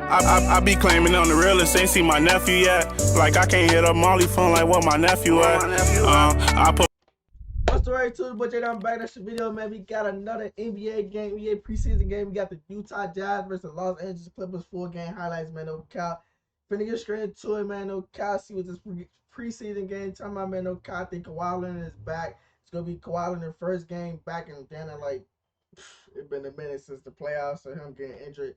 I be claiming on the realest, ain't seen my nephew yet. Like I can't hit up Molly phone like what my nephew at. I put. What's the story to but I'm back. That's the video, man. We got another NBA game, NBA preseason game. We got the Utah Jazz versus Los Angeles Clippers 4-game highlights, man. No cap. Finna get straight into it, man. No cap. See what this preseason game talking about, man. No cap. I think Kawhi Leonard is back. It's gonna be Kawhi Leonard first game back in Ghana. Like it's been a minute since the playoffs, so him getting injured.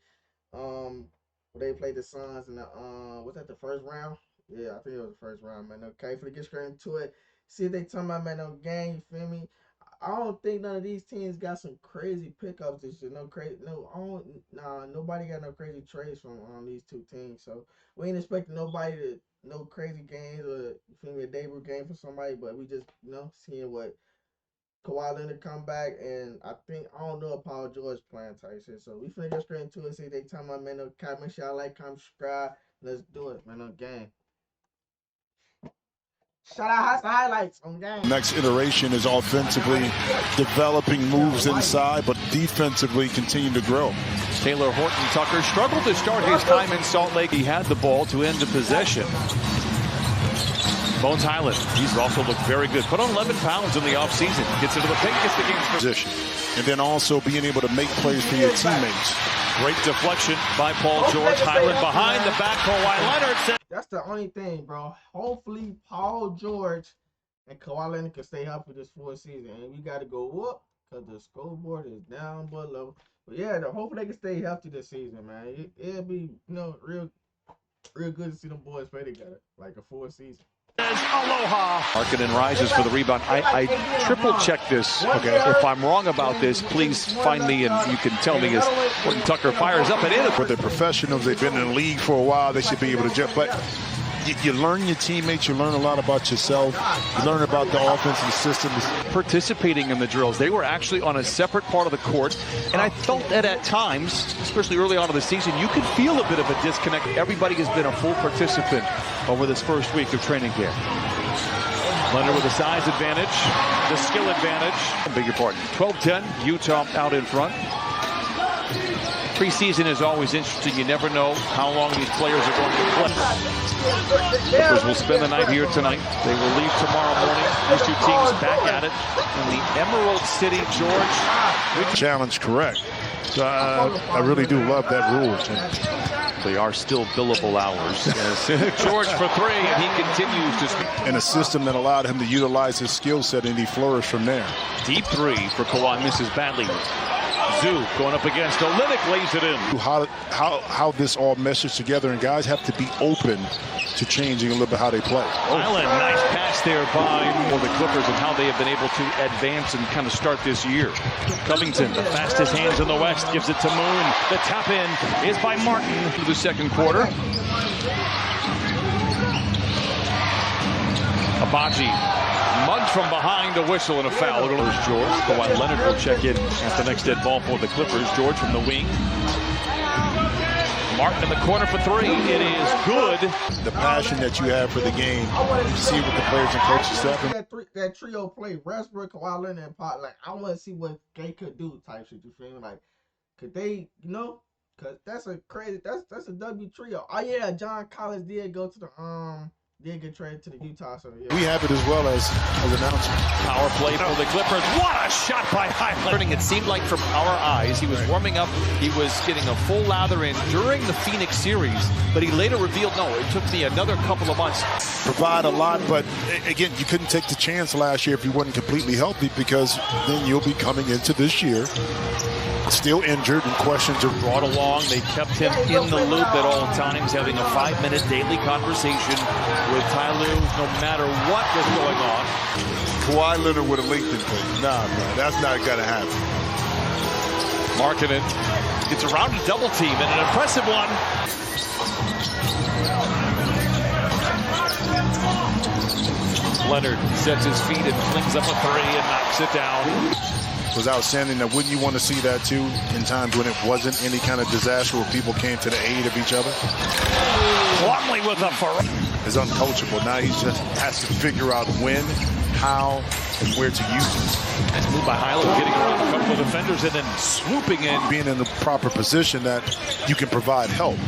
They played the Suns in the was that the first round? Yeah, I think it was the first round, man. Okay, for to get straight into it. See if they talking about, man, no gang, you feel me? I don't think none of these teams got some crazy pickups this year. Nobody got no crazy trades from these two teams. So we ain't expecting nobody to no crazy games or you feel me, a debut game for somebody, but we just seeing what Kawhi Leonard come back, and I don't know if Paul George playing type shit. So we finna get straight into it. See if they talking about, man, no cap. Make sure y'all like, comment, subscribe. Let's do it, man. No game. Shout out highlights on game. Next iteration is offensively developing moves inside, but defensively continue to grow. Taylor Horton Tucker struggled to start his time in Salt Lake. He had the ball to end the possession. Bones Highland, he's also looked very good. Put on 11 pounds in the offseason. Gets into the paint, gets the game's position. And then also being able to make plays for your teammates. Great deflection by Paul George. Highland behind the back. Kawhi Leonard. That's the only thing, bro. Hopefully, Paul George and Kawhi Leonard can stay healthy this fourth season. And we got to go up because the scoreboard is down below. But yeah, hopefully they can stay healthy this season, man. It'll be, real good to see them boys play together like a full season. Aloha. Markkanen rises for the rebound. I triple check this. Okay. If I'm wrong about this, please find me and you can tell me as Horton Tucker fires up and in. For the professionals, they've been in the league for a while. They should be able to jump. But you learn your teammates. You learn a lot about yourself. You learn about the offensive systems. Participating in the drills. They were actually on a separate part of the court. And I felt that at times, especially early on in the season, you could feel a bit of a disconnect. Everybody has been a full participant over this first week of training camp. Leonard with the size advantage, the skill advantage. I beg your pardon. 12-10, Utah out in front. Preseason is always interesting. You never know how long these players are going to play. Clippers will spend the night here tonight. They will leave tomorrow morning. These two teams back at it in the Emerald City, George. Challenge correct. So I really do love that rule. They are still billable hours. George for three, and he continues to speak. In a system that allowed him to utilize his skill set, and he flourished from there. Deep three for Kawhi, misses badly. Zoo going up against Olynyk, lays it in. How this all meshes together, and guys have to be open to changing a little bit how they play. Island, nice pass there by the Clippers and how they have been able to advance and kind of start this year. Covington, the fastest hands in the West, gives it to Moon. The tap in is by Martin through the second quarter. Abaji, mugged from behind, a whistle and a foul. There's George. Kawhi Leonard will check in at the next dead ball for the Clippers. George from the wing. Martin in the corner for three. It is good. The passion that you have for the game, you see what the players and coaches say. That trio play, Westbrook, Kawhi Leonard, and Pot. Like, I want to see what they could do type shit. You feel me? Like, could they, because that's a crazy, that's a W trio. Oh yeah, John Collins did go to the did get traded to the Utah, so yeah. We have it as well as announcement. Power play for the Clippers. What a shot by Highland. It seemed like from our eyes, he was warming up. He was getting a full lather in during the Phoenix series, but he later revealed, no, it took me another couple of months. Provide a lot, but again, you couldn't take the chance last year if you wasn't completely healthy, because then you'll be coming into this year still injured, and questions are brought along. They kept him in the loop at all times, having a 5-minute daily conversation with Ty Lue, no matter what was going on. Kawhi Leonard with a LinkedIn page. Nah, man, that's not gonna happen. Markkanen gets around a double team, and an impressive one. Leonard sets his feet and flings up a three and knocks it down. Was outstanding. Now, wouldn't you want to see that too in times when it wasn't any kind of disaster, where people came to the aid of each other? Plumlee with a for is uncoachable. Now he just has to figure out when, how, and where to use it. Nice move by Highland, getting around a couple of defenders and then swooping in. Being in the proper position that you can provide help.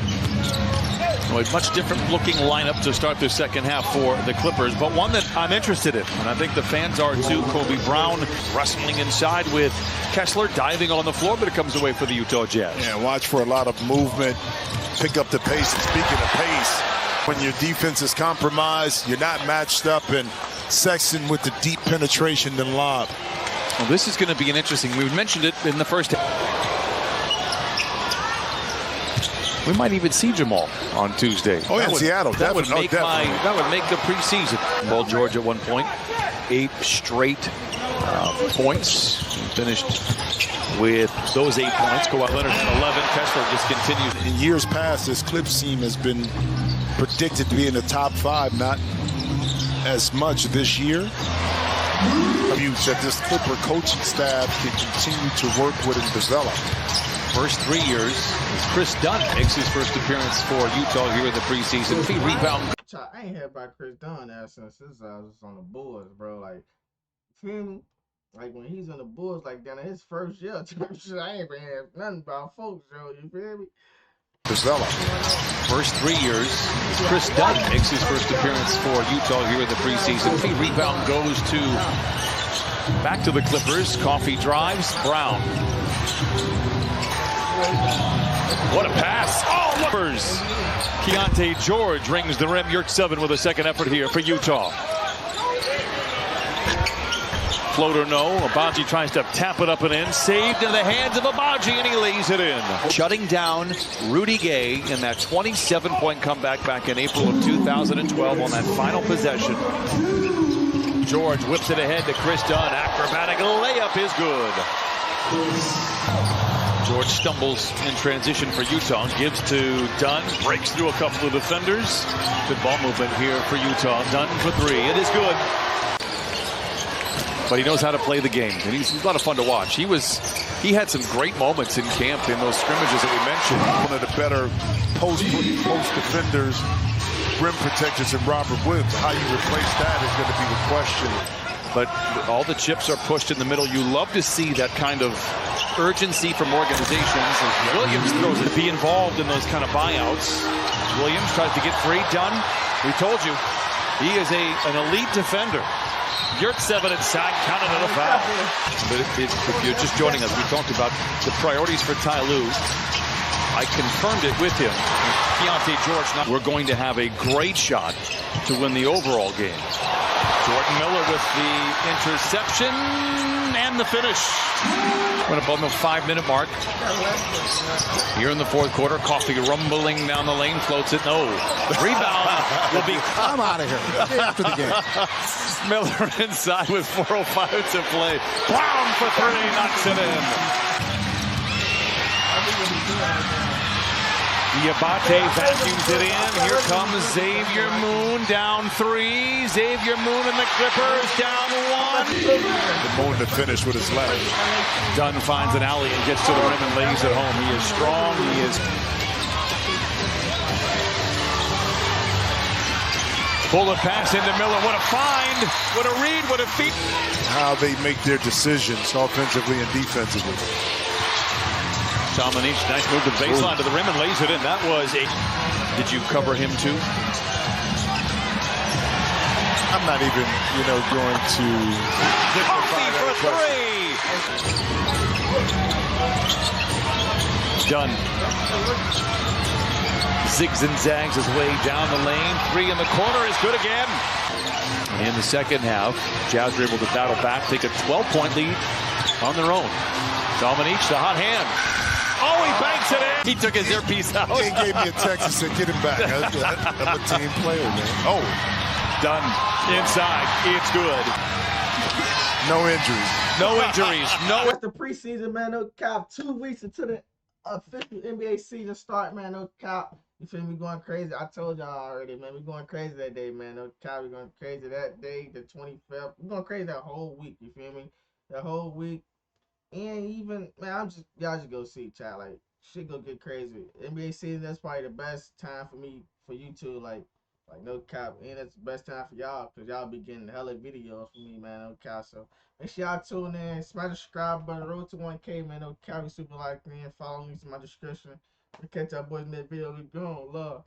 Well, a much different looking lineup to start the second half for the Clippers, but one that I'm interested in, and I think the fans are too. Kobe Brown wrestling inside with Kessler diving on the floor, but it comes away for the Utah Jazz. Yeah, watch for a lot of movement, pick up the pace. And speaking of pace, when your defense is compromised, you're not matched up, and Sexton with the deep penetration and lob. Well, this is going to be an interesting. We mentioned it in the first half. We might even see Jamal on Tuesday. Oh, yeah, Seattle. That would make the preseason. Paul George at one point, 8 straight points. Finished with those 8 points. Kawhi Leonard 11. Kessler just continues. In years past, this Clips team has been predicted to be in the top 5, not as much this year. Views that this Clipper coaching staff can continue to work with and develop. First 3 years, as Chris Dunn makes his first appearance for Utah here in the preseason. Rebound. I ain't heard about Chris Dunn since his was on the Bulls, bro. Like, feel me? Like when he's on the Bulls, like down in his first year, I ain't been hearing nothing about folks, bro. You feel me? Develop. First 3 years, as Chris Dunn makes his first appearance for Utah here in the preseason. Rebound goes to back to the Clippers. Coffee drives. Brown. What a pass. Oh, Clippers. Keontae George rings the rim. Yerk 7 with a second effort here for Utah. Floater no. Abaji tries to tap it up and in. Saved in the hands of Abaji, and he lays it in. Shutting down Rudy Gay in that 27-point comeback back in April of 2012 on that final possession. George whips it ahead to Chris Dunn. Acrobatic layup is good. George stumbles in transition for Utah. Gives to Dunn. Breaks through a couple of defenders. Good ball movement here for Utah. Dunn for 3. It is good. But he knows how to play the game, and he's a lot of fun to watch. He had some great moments in camp in those scrimmages that we mentioned. One of the better post defenders, rim protectors, and Robert Woods. How you replace that is going to be the question. But all the chips are pushed in the middle. You love to see that kind of urgency from organizations. As Williams throws it, be involved in those kind of buyouts. Williams tries to get free. Dunn, we told you, he is an elite defender. Yerk 7 inside, counted on a foul. But if you're just joining us, we talked about the priorities for Ty Lue. I confirmed it with him. Keontae George, we're going to have a great shot to win the overall game. Jordan Miller with the interception and the finish. Went up on the 5-minute mark. Here in the fourth quarter, Coffee rumbling down the lane, floats it. No. Rebound will be... I'm out of here. After the game. Miller inside with 4:05 to play. Brown for 3, knocks it in. Diabate vacuums it in. Here comes Xavier Moon, down 3. Xavier Moon and the Clippers down 1. The Moon to finish with his left. Dunn finds an alley and gets to the rim and lays it home. He is strong. He is... Bullet pass into Miller. What a find. What a read. What a feat. How they make their decisions offensively and defensively. Dominique, nice move to the baseline to the rim and lays it in. That was a... Did you cover him too? I'm not even, going to... Coffee for 3. Dunn. Zigs and zags his way down the lane. 3 in the corner is good again. In the second half, Jazz were able to battle back, take a 12-point lead on their own. Dominique, the hot hand. Oh, he banks it in. He took his earpiece out. He gave me a text and said, get him back. I'm a team player, man. Oh. Done. Inside. It's good. No injuries. No injuries. No. It's the preseason, man. No cap. 2 weeks until the official NBA season start, man. No cap. You feel me? Going crazy. I told y'all already, man. We going crazy that day, man. No cap. We going crazy that day, the 25th. We going crazy that whole week. You feel me? That whole week. And even, man, y'all just go see, chat. Like, shit go get crazy. NBA season, that's probably the best time for me, for you two. Like no cap. And it's the best time for y'all, because y'all be getting hella videos from me, man. No cap. So make sure y'all tune in. Smash the subscribe button. Road to 1K, man. No cap. We super like me and follow me in my description. I'll catch y'all boys in that video. We gone. Love.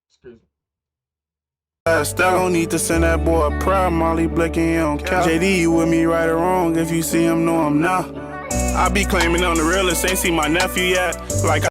Excuse me. Still don't need to send that boy a prayer. Molly blicking on couch. JD, you with me right or wrong? If you see him, know him now. I be claiming on the realest, ain't see my nephew yet. Like